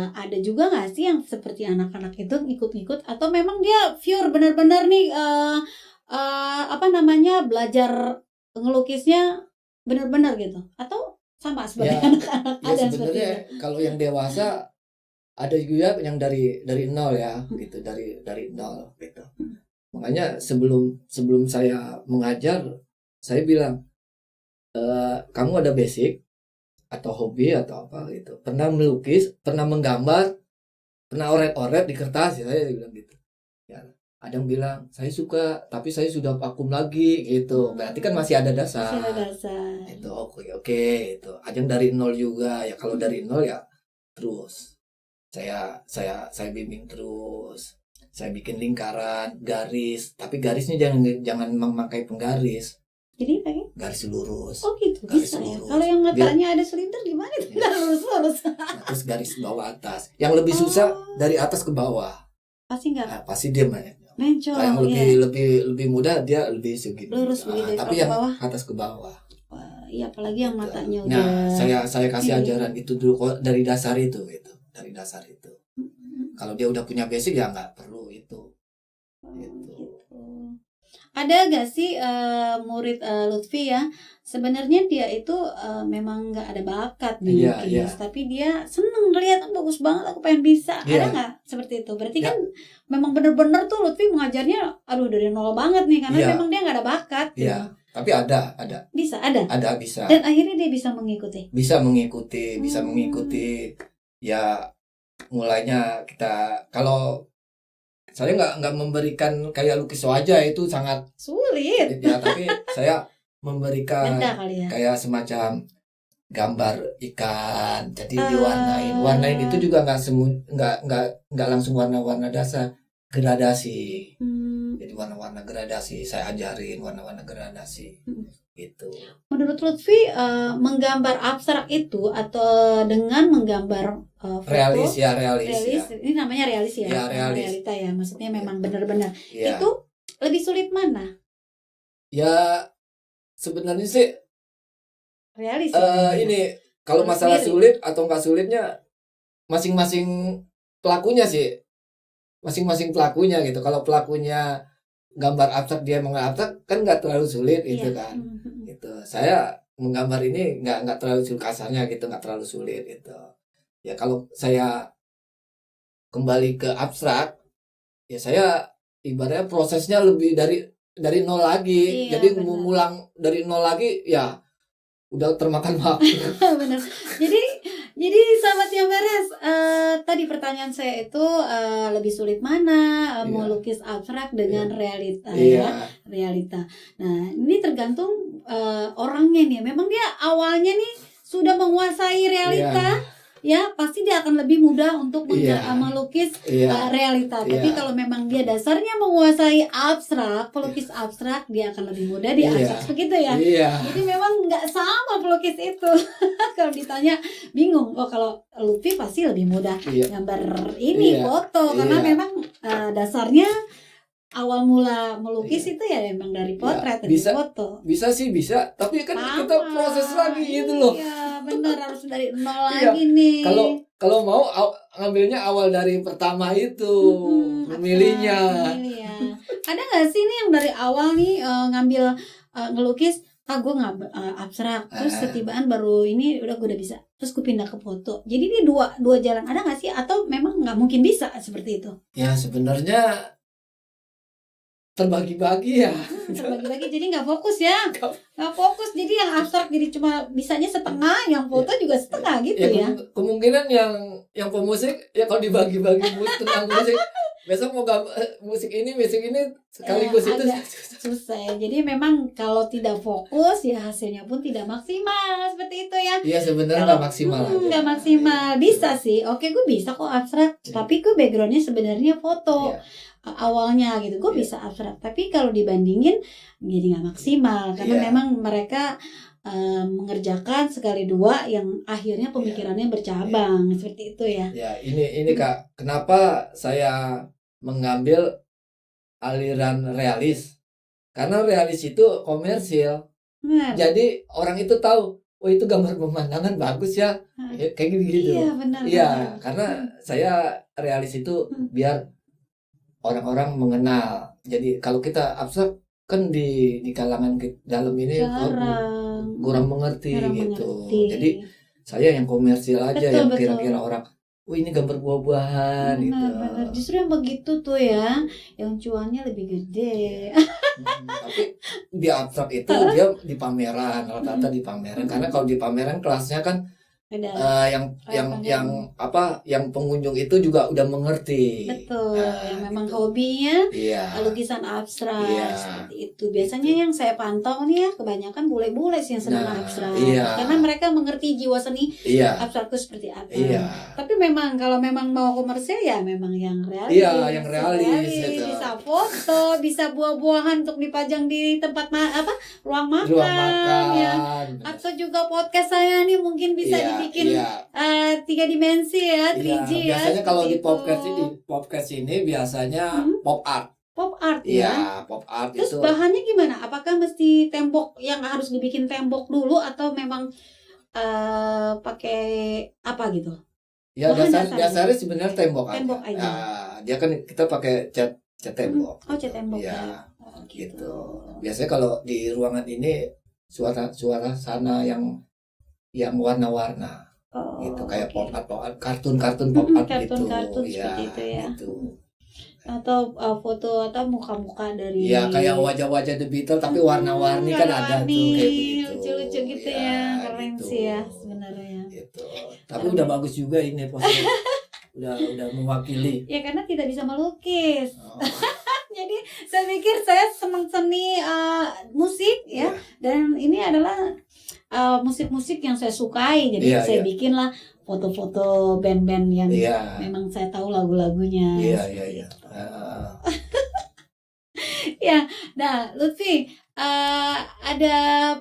ada juga nggak sih yang seperti anak-anak itu ikut-ikut atau memang dia pure benar-benar nih belajar ngelukisnya benar-benar gitu atau sama seperti anak-anak ada sebenarnya kalau yang dewasa ada juga yang dari nol ya gitu, dari nol gitu. Makanya sebelum saya mengajar saya bilang kamu ada basic atau hobi atau apa gitu, pernah melukis, pernah menggambar, pernah oret-oret di kertas ya, saya bilang gitu ya. Ada yang bilang saya suka tapi saya sudah vakum lagi gitu, berarti kan masih ada dasar. Itu oke itu. Ada yang dari nol juga ya. Kalau dari nol ya terus saya bimbing terus. Saya bikin lingkaran, garis, tapi garisnya jangan memakai penggaris. Jadi pakai garis lurus. Oh gitu, garis bisa lurus. Ya. Kalau yang matanya ada selinter gimana itu? Lurus. Terus garis bawah atas. Yang lebih susah dari atas ke bawah. Pasti enggak? Nah, pasti dia mencol. Yang lebih mudah dia lebih segini. Lurus begitu. Tapi yang bawah? Atas ke bawah. Iya, apalagi yang matanya udah. Nah, saya kasih ajaran itu dulu dari dasar itu gitu. Dari dasar itu. Kalau dia udah punya basic ya nggak perlu itu. Gitu. Ada gak sih murid Lutfi ya, sebenarnya dia itu memang nggak ada bakat di Iya, lukis, iya. tapi dia seneng ngeliat bagus banget, aku pengen bisa. Iya. Ada nggak seperti itu? Berarti Ya. kan memang bener-bener tuh Lutfi mengajarnya, aduh dari nol banget nih, karena Iya. memang dia nggak ada bakat. Iya, Gitu. tapi ada, Bisa, bisa. dan akhirnya dia bisa mengikuti. Bisa mengikuti, Hmm. Ya, mulainya kita, kalau saya nggak memberikan kayak lukis wajah itu sangat Sulit. ya, tapi saya memberikan Benda kali ya. kayak semacam gambar ikan, jadi Ah. warnain itu juga nggak langsung warna-warna dasar, gradasi. Jadi warna-warna gradasi, saya ajarin warna-warna gradasi gitu. Menurut Lutfi, menggambar abstrak itu atau dengan menggambar foto Realis. ini namanya realis ya, Ya, realis. realita ya, maksudnya memang benar-benar Ya. itu lebih sulit mana? Ya, sebenarnya sih Realis ya. ini kalau Kalau masalah sendiri. sulit atau nggak sulitnya masing-masing pelakunya sih, masing-masing pelakunya gitu. Kalau pelakunya gambar abstrak, dia mengabstrak kan nggak terlalu sulit gitu Iya. kan. Gitu. Saya menggambar ini nggak terlalu sulit, kasarnya gitu, nggak terlalu sulit gitu. Ya kalau saya kembali ke abstrak, ya saya ibaratnya prosesnya lebih dari nol lagi. Iya, Jadi benar. mengulang dari nol lagi ya udah termakan waktu. Benar. Jadi sahabat yang beres, tadi pertanyaan saya itu lebih sulit mana Iya. melukis abstrak dengan realita Iya. ya, realita. Nah, ini tergantung orangnya nih. Memang dia awalnya nih sudah menguasai realita, ya pasti dia akan lebih mudah untuk Iya. melukis Iya. realita. Tapi Iya. kalau memang dia dasarnya menguasai abstrak, pelukis abstrak, dia akan lebih mudah di Iya. abstrak, begitu ya. Iya. Jadi memang nggak sama pelukis itu. Kalau ditanya bingung. Oh, kalau Lutfi pasti lebih mudah Iya. gambar ini Iya. foto, karena Iya. memang dasarnya awal mula melukis itu ya memang dari potret, dari Bisa. foto. Bisa sih, bisa, tapi kan Sama. kita proses lagi gitu loh. Iya, bener, harus dari nol Iya. lagi nih. Kalau mau ngambilnya awal dari pertama itu, memilihnya. Memilih ya. Ada nggak sih nih yang dari awal nih ngambil ngelukis, gue nggak abstrak, terus ketibaan baru ini udah gue udah bisa, terus gue pindah ke foto. Jadi ini dua jalan, ada nggak sih, atau memang nggak mungkin bisa seperti itu? Ya sebenarnya terbagi-bagi ya. Terbagi-bagi, jadi nggak fokus ya, nggak fokus. Jadi yang abstrak jadi cuma bisanya setengah, yang foto juga setengah gitu ya. Kemungkinan yang pemusik ya kalau dibagi-bagi tentang musik, besok mau musik ini sekaligus itu agak susah ya. Jadi memang kalau tidak fokus ya hasilnya pun tidak maksimal, seperti itu ya. Iya sebenarnya Kalau nggak maksimal aja. nggak maksimal, bisa sih. Oke, gue bisa kok abstrak, tapi gue backgroundnya sebenarnya foto. Iya. Awalnya gitu, gue bisa abstrak, tapi kalau dibandingin jadi nggak maksimal, karena Iya. memang mereka mengerjakan sekali dua yang akhirnya pemikirannya bercabang, seperti itu ya. Ya ini Kak, kenapa saya mengambil aliran realis? Karena realis itu komersil. Benar. Jadi orang itu tahu, oh itu gambar pemandangan bagus ya, kayak gitu. Iya, benar. Iya, benar. karena saya realis itu biar orang-orang mengenal. Jadi kalau kita abstrak kan di kalangan dalam ini kurang mengerti Kurang gitu. mengerti. Jadi saya yang komersil aja, Betul, yang betul. kira-kira orang, oh ini gambar buah-buahan gitu. Benar. Justru yang begitu tuh ya, yang cuannya lebih gede. Tapi di abstrak itu dia di pameran, rata-rata di pameran. Karena kalau di pameran kelasnya kan Beda. yang pengunjung itu juga udah mengerti. Betul, Nah, yang memang gitu. hobinya Iya. lukisan abstrak, Iya. seperti itu. Biasanya yang saya pantau nih ya, kebanyakan bule-bule sih yang senang Nah, abstrak. iya. Karena mereka mengerti jiwa seni Iya. abstrak itu seperti apa. Iya. Tapi memang kalau memang mau komersil ya memang yang realis. Iya, yang realis, gitu. Bisa foto, bisa buah-buahan untuk dipajang di tempat ruang makan, Ruang makan. ya. Atau juga podcast saya nih mungkin bisa Iya, dibikin iya. 3 dimensi ya, 3G Iya, ya. biasanya kalau di seperti itu. podcast ini biasanya pop art. Pop art ya. Iya, pop art Terus itu. bahannya gimana? Apakah mesti tembok yang harus dibikin tembok dulu, atau memang pakai apa gitu? Ya bahan dasarnya sebenarnya tembok Tembok aja. Nah, dia kan kita pakai cat tembok. Oh, cat tembok Iya. ya. gitu. Biasanya kalau di ruangan ini suara sana yang warna-warna gitu, kayak pop art, kartun pop art gitu. Kartun-kartun seperti itu ya. Gitu. Atau foto atau muka-muka dari Ya kayak wajah-wajah The Beatles tapi warna-warni kan ada tuh kayak begitu. Lucu-lucu gitu ya, keren gitu. sih ya sebenarnya. Gitu. Tapi udah bagus juga ini posnya. udah mewakili. Ya karena tidak bisa melukis. Oh. Jadi saya pikir saya senang seni musik ya, dan ini adalah musik-musik yang saya sukai. Jadi saya bikinlah foto-foto band-band yang memang saya tahu lagu-lagunya. Iya. Ya, nah Lutfi, ada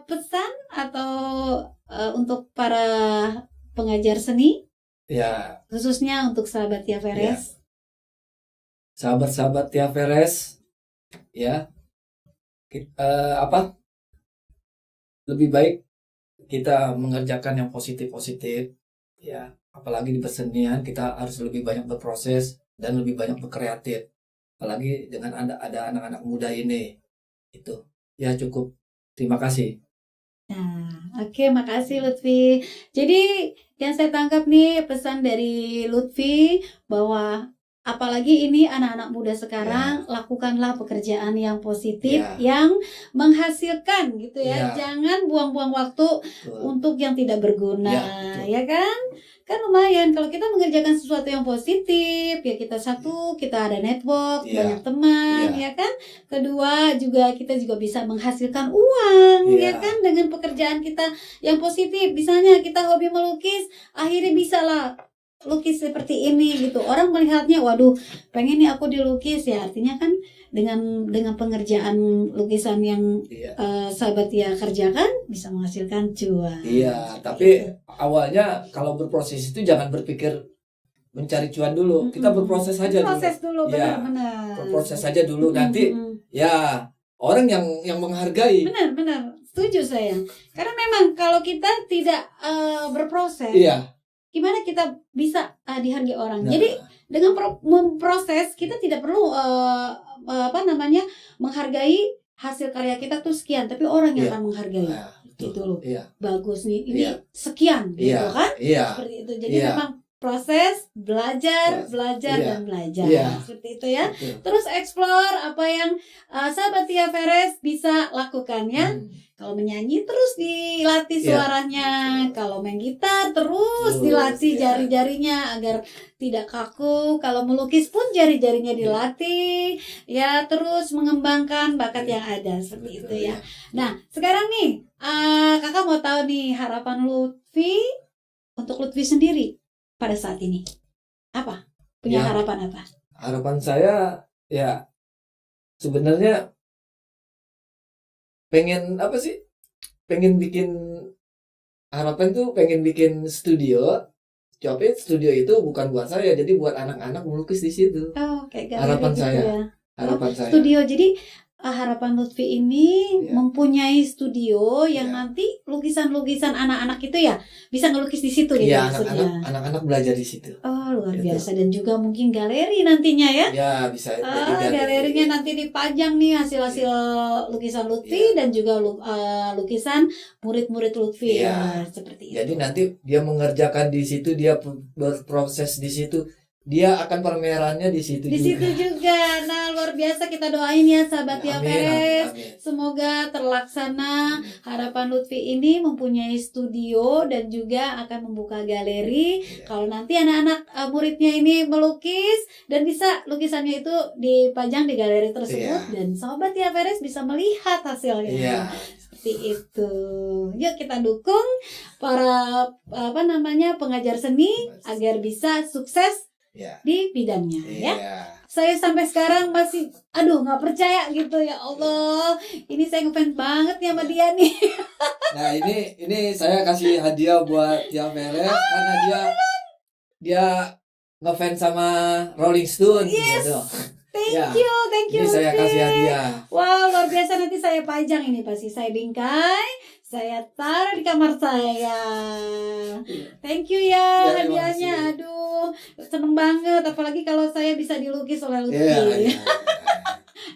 pesan atau untuk para pengajar seni? Ya. Khususnya untuk sahabat Tia Veres. Sahabat-sahabat Tia Veres, ya, lebih baik kita mengerjakan yang positif-positif, ya. Apalagi di persenian kita harus lebih banyak berproses dan lebih banyak berkreatif. Apalagi dengan ada anak-anak muda ini, itu, ya cukup. Terima kasih. Nah, oke, makasih Lutfi. Jadi yang saya tangkap nih pesan dari Lutfi bahwa apalagi ini anak-anak muda sekarang, lakukanlah pekerjaan yang positif, yang menghasilkan gitu ya. Jangan buang-buang waktu untuk yang tidak berguna, ya kan? Kan lumayan kalau kita mengerjakan sesuatu yang positif, ya kita ada network, banyak teman, ya kan? Kedua kita juga bisa menghasilkan uang, ya kan? Dengan pekerjaan kita yang positif. Misalnya kita hobi melukis, akhirnya bisa lah lukis seperti ini gitu. Orang melihatnya, waduh, pengen nih aku dilukis ya. Artinya kan dengan pengerjaan lukisan yang sahabat ya kerjakan bisa menghasilkan cuan. Iya, tapi awalnya kalau berproses itu jangan berpikir mencari cuan dulu. Kita berproses saja dulu. Proses dulu, benar-benar. Berproses saja dulu, nanti ya orang yang menghargai. Benar, setuju saya. Karena memang kalau kita tidak berproses, gimana kita bisa dihargai orang? Jadi dengan memproses kita tidak perlu menghargai hasil karya kita tuh sekian, tapi orang yang akan menghargai. Gitu loh. Bagus nih, ini sekian gitu kan? Seperti itu. Jadi memang proses belajar dan belajar seperti itu ya. Terus explore apa yang sahabat Tia Veres bisa lakukan ya. Kalau menyanyi terus dilatih suaranya, kalau main gitar terus dilatih jari-jarinya agar tidak kaku, kalau melukis pun jari-jarinya dilatih, ya terus mengembangkan bakat yang ada seperti itu ya. Nah sekarang nih kakak mau tahu nih harapan Lutfi untuk Lutfi sendiri pada saat ini apa? Punya harapan apa? Harapan saya ya sebenarnya pengen bikin studio. Tapi studio itu bukan buat saya, jadi buat anak-anak melukis di situ. Kayak galeri harapan gitu saya. Ya. Harapan saya. Studio. Jadi harapan Lutfi ini mempunyai studio yang nanti lukisan-lukisan anak-anak itu ya bisa ngelukis di situ gitu. Iya, anak-anak belajar di situ. Oh, luar biasa. Dan juga mungkin galeri nantinya ya. Ya, bisa. Galerinya nanti dipajang nih hasil-hasil lukisan Lutfi dan juga lukisan murid-murid Lutfi ya, seperti itu. Jadi nanti dia mengerjakan di situ, dia berproses di situ. Dia akan pamerannya di situ juga. Nah, luar biasa, kita doain ya sahabat Tia Veres. Semoga terlaksana harapan Lutfi ini mempunyai studio dan juga akan membuka galeri. Kalau nanti anak-anak muridnya ini melukis dan bisa lukisannya itu dipajang di galeri tersebut dan sahabat Tia Veres bisa melihat hasilnya. Seperti itu. Yuk kita dukung para pengajar seni agar bisa sukses di bidangnya ya. Saya sampai sekarang masih nggak percaya gitu, ya Allah, ini saya ngefans banget nih sama dia nih. Nah ini saya kasih hadiah buat Tia Veres karena dia ngefans sama Rolling Stone gitu. Thank you. Ini saya kasih hadiah. Wow, luar biasa, nanti saya pajang ini, pasti saya bingkai, saya taruh di kamar saya. Thank you ya hadiahnya. Aduh, seneng banget, apalagi kalau saya bisa dilukis oleh Lutfi.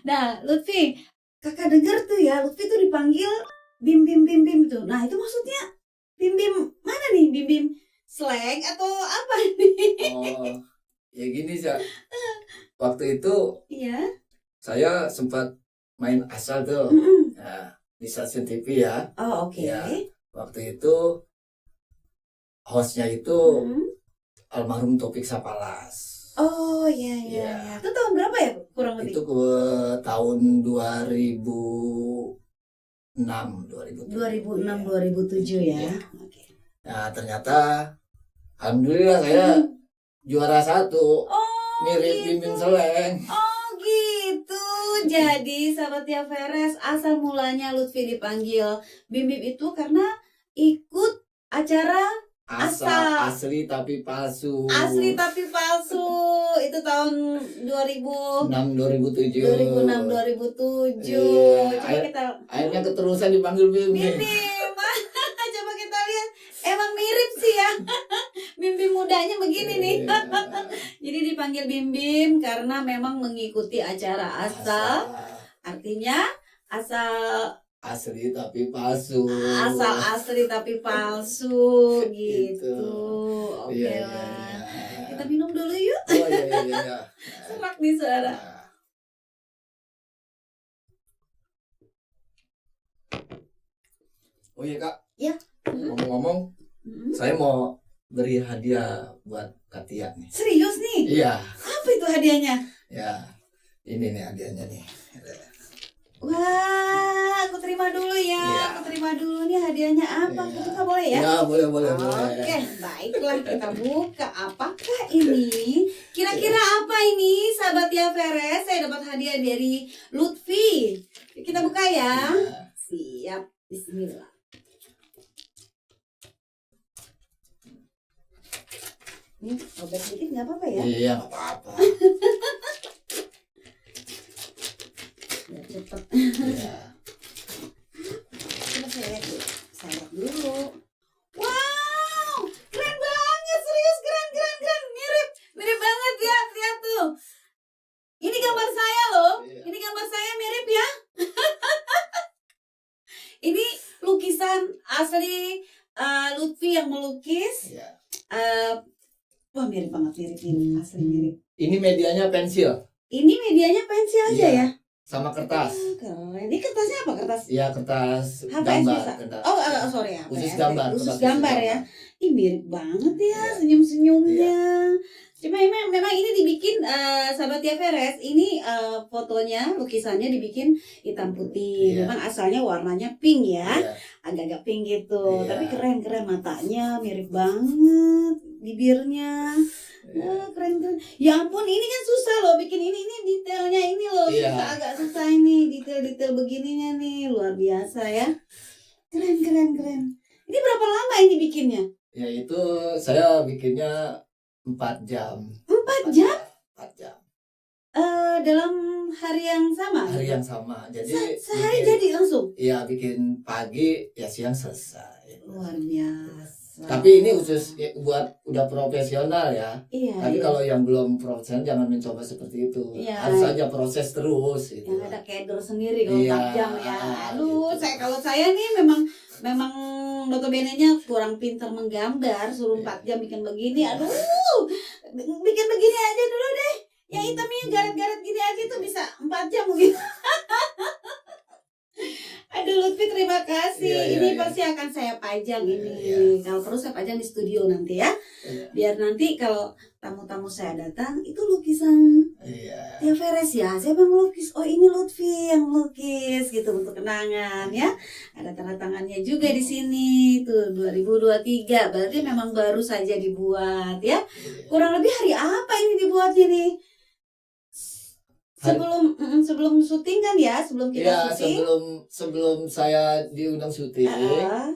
Nah, Lutfi, kakak dengar tuh ya, Lutfi tuh dipanggil Bim Bim Bim Bim tuh. Nah itu maksudnya Bim Bim mana nih? Bim Bim slang atau apa nih? Oh, ya gini sih. Waktu itu Iya. saya sempat main asal tuh. Mm-mm. Nah, di stasiun TV ya. Oh oke. Ya, waktu itu hostnya itu Mm-mm. almarhum Taufik Sapalas. Oh iya iya. Iya. Iya. Itu tahun berapa ya kurang lebih? Itu ke tahun 2006, 2006 Iya. 2007 ya. Iya. Oke. Nah, ternyata alhamdulillah saya juara 1. Oh Mirip gitu. Bimbing Seleng. Oh gitu. Jadi sahabat Tia Veres, asal mulanya Lutfi dipanggil Bim Bim itu karena ikut acara Asal. Asli tapi palsu. asli tapi palsu. Itu tahun 2000 2006 2007. 2006 2007. Iya, Coba kita Akhirnya keterusan dipanggil Bim Bimbing. Bim. Coba kita lihat. Emang mirip sih ya. Bim Bim mudanya begini nih. Iya. Jadi dipanggil Bim Bim karena memang mengikuti acara Asal. Artinya asal Asli tapi palsu. asli tapi palsu gitu. Gitu. Oke Iya, iya, lah. iya. Kita minum dulu yuk. Oh iya iya iya. Serak nih suara. Nah. Oh iya Kak. Ya. Ngomong-ngomong, saya mau beri hadiah buat Katia nih. Serius nih? Iya. Apa itu hadiahnya? Ya. Ini nih hadiahnya nih. Wah, aku terima dulu ya. Iya. Aku terima dulu nih hadiahnya apa? Iya. Itu nggak boleh ya? Ya boleh boleh Oke, boleh. baiklah kita buka. Apakah ini? Kira-kira apa ini, sahabat Tia Veres? Saya dapat hadiah dari Lutfi. Kita buka ya. Iya. Siap. Bismillah. Ini robek dikit nggak apa-apa ya? Iya nggak apa-apa. Biar cepet. Iya. Coba saya lihat dulu. Saya lihat dulu. Wow, keren banget, serius keren. Mirip banget ya, lihat tuh. Ini gambar saya loh. Iya. Ini gambar saya mirip ya. Ini lukisan asli Lutfi yang melukis. Iya. Wah mirip banget, mirip asli mirip. Ini medianya pensil Ini medianya pensil aja Iya. ya. sama kertas. Keren. Ini kertasnya apa kertas? Iya kertas HPS gambar. bisa? Kertas. Oh, sorry ya. Khusus HPS. gambar. Khusus kertas gambar ya. Ih mirip banget ya senyum-senyumnya. Cuma memang ini dibikin sahabat Tia Veres, ini fotonya, lukisannya dibikin hitam putih. Iya. Memang asalnya warnanya pink ya, Iya. agak-agak pink gitu. Iya. Tapi keren matanya mirip banget, bibirnya. Keren. Ya ampun, ini kan susah loh bikin ini detailnya ini loh. Iya. Susah, agak susah ini detail begininya nih, luar biasa ya. Keren. Ini berapa lama ini bikinnya? Ya itu saya bikinnya 4 jam. 4 jam? 4 jam. Dalam hari yang sama? Hari yang sama. Jadi Sehari bikin- jadi langsung? Iya bikin pagi ya siang selesai. Luar biasa. Tapi ini khusus buat udah profesional ya. Iya. Tapi iya. kalau yang belum profesional jangan mencoba seperti itu. Iya. Harus saja proses terus gitu. Yang ada keder sendiri kalau Iya. 4 jam ya. Aduh, Gitu. kalau saya nih memang notabene-nya kurang pintar menggambar, suruh 4 jam bikin begini. Aduh, bikin begini aja dulu deh. Yang hitamnya garet-garet gini aja tuh bisa 4 jam mungkin. Aduh Lutfi terima kasih. Iya, iya, Ini iya. pasti akan saya pajang ini. Iya. Kalau perlu saya pajang di studio nanti ya. Iya. Biar nanti kalau tamu-tamu saya datang itu lukisan Iya. Tia Veres ya. Siapa yang melukis? Oh ini Lutfi yang melukis gitu untuk kenangan ya. Ada tanda tangannya juga di sini. Tuh 2023. Berarti memang baru saja dibuat ya. Kurang lebih hari apa ini dibuatnya nih? Sebelum syuting kan ya, sebelum kita Ya syuting. sebelum saya diundang syuting, Ah,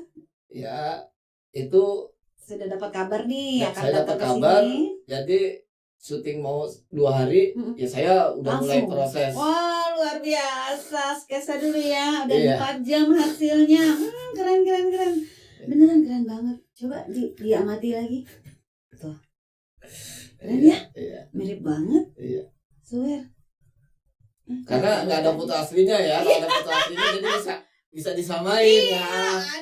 ya itu sudah dapat kabar nih Ya, akan saya datang dapat ke kabar. sini. jadi syuting mau 2 hari, ya saya udah mulai Langsung. proses. Wah luar biasa, skesa dulu ya, udah Iya. 4 jam hasilnya. Keren. Beneran keren banget. Coba diamati lagi. Tuh. Keren ya? Iya, Mirip banget. iya. Swear. Karena nggak ada foto aslinya ya. Kalau ada foto aslinya jadi bisa disamain Iya, ya.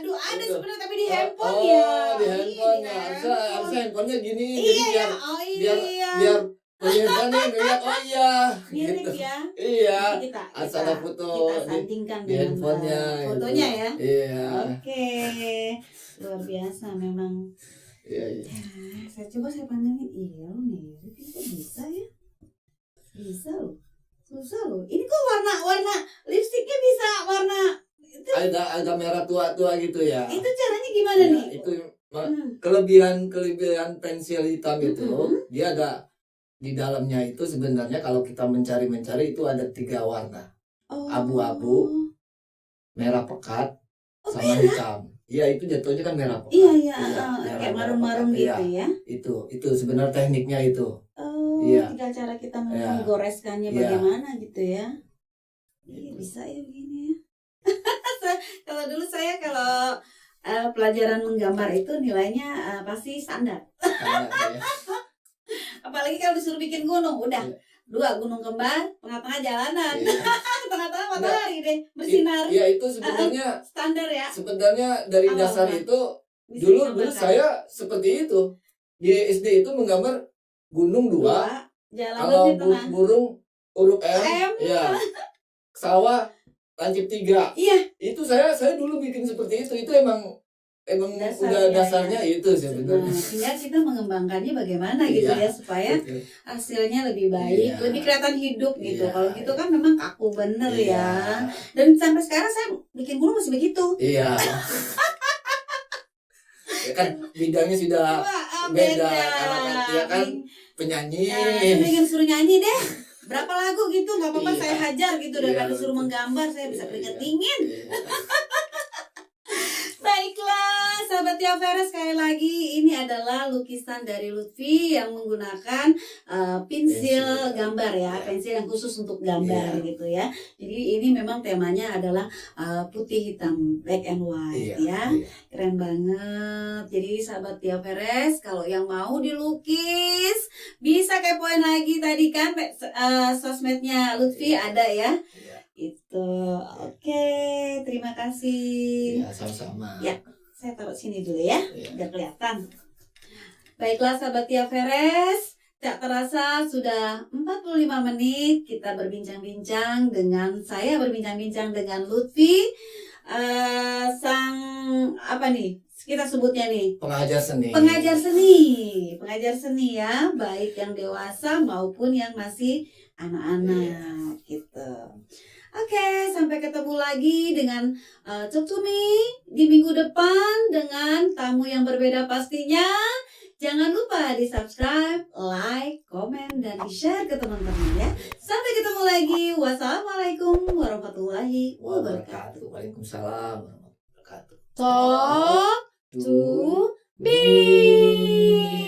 aduh ada Gitu. sebenarnya tapi di handphone Oh, ya. di handphone Iya, ya. handphone. Harusnya handphonenya gini. Iya Jadi ya, oh biar iya. biar pemirsa nih ngeliat oh iya. Mirip Gitu. ya. Iya. Nanti Harus ada foto kita di sandingkan di dengan handphonenya. gitu. fotonya ya. Iya. Oke, luar biasa memang. Iya. Iya. Saya pandangin, iya loh mirip, ini kok bisa ya? Bisa loh, susah loh. Ini kok warna lipstiknya bisa warna itu? Agak merah tua-tua gitu ya. Itu caranya gimana Ya, nih? itu Hmm. kelebihan pensil hitam itu Mm-mm. dia ada di dalamnya itu sebenarnya kalau kita mencari itu ada 3 warna, Oh. abu-abu, merah pekat, Oh, sama hitam. Iya itu jatuhnya kan merah pekat. Iya, merah kayak marun-marun pekat. gitu Iya, ya. itu sebenarnya tekniknya itu. Oh, Iya. tinggal cara kita Iya. menggoreskannya Iya. bagaimana gitu ya. Iya, bisa ya begini ya. Kalau dulu saya pelajaran menggambar itu nilainya pasti standar. Karena, ya. Apalagi kalau disuruh bikin gunung, udah Iya. 2 gunung kembar, tengah-tengah jalanan, Iya. tengah-tengah matahari deh, bersinar. Iya itu sebenarnya Standar ya. dari Awal dasar banget. itu Bisa dulu digambarkan. saya seperti itu di SD itu menggambar gunung 2, 2, kalau jalanannya tengah. burung huruf M, M. ya sawah lancip 3. Iya. Itu saya dulu bikin seperti itu emang Dasarnya, udah dasarnya itu Nah, sebenarnya. tinggal kita mengembangkannya bagaimana gitu Iya. ya supaya Gitu. hasilnya lebih baik, Iya. lebih kelihatan hidup gitu. Iya. Kalau gitu kan memang kaku bener Iya. ya. Dan sampai sekarang saya bikin gunung masih begitu. Iya. Ya kan bidangnya sudah Wah, beda. Kalau kan dia kan penyanyi. Saya pengen suruh nyanyi deh. Berapa lagu gitu, nggak apa-apa Iya. saya hajar gitu daripada Iya, suruh betul. menggambar, saya bisa Iya, keringet iya. dingin. Iya. Baiklah, sahabat Tia Vera, sekali lagi ini adalah lukisan dari Lutfi yang menggunakan pensil gambar ya, pensil yang khusus untuk gambar Iya. gitu ya. Jadi ini memang temanya adalah putih hitam, black and white Iya, ya. iya. Keren banget. Jadi sahabat Tia Veres, kalau yang mau dilukis bisa kepoin lagi tadi kan sosmednya Lutfi ada ya. Iya. Itu. Oke, terima kasih. Iya, sama-sama. Ya, saya taruh sini dulu ya, Iya. biar kelihatan. Baiklah sahabat Tia Veres, tak terasa sudah 45 menit kita berbincang-bincang dengan Lutfi, sang apa nih? Kita sebutnya nih Pengajar seni. pengajar seni ya, baik yang dewasa maupun yang masih anak-anak gitu. Oke, sampai ketemu lagi dengan Talk to Me di minggu depan dengan tamu yang berbeda pastinya. Jangan lupa di subscribe, like, komen, dan di share ke teman-teman ya. Sampai ketemu lagi. Wassalamualaikum warahmatullahi wabarakatuh. Waalaikumsalam warahmatullahi wabarakatuh. Talk To to me.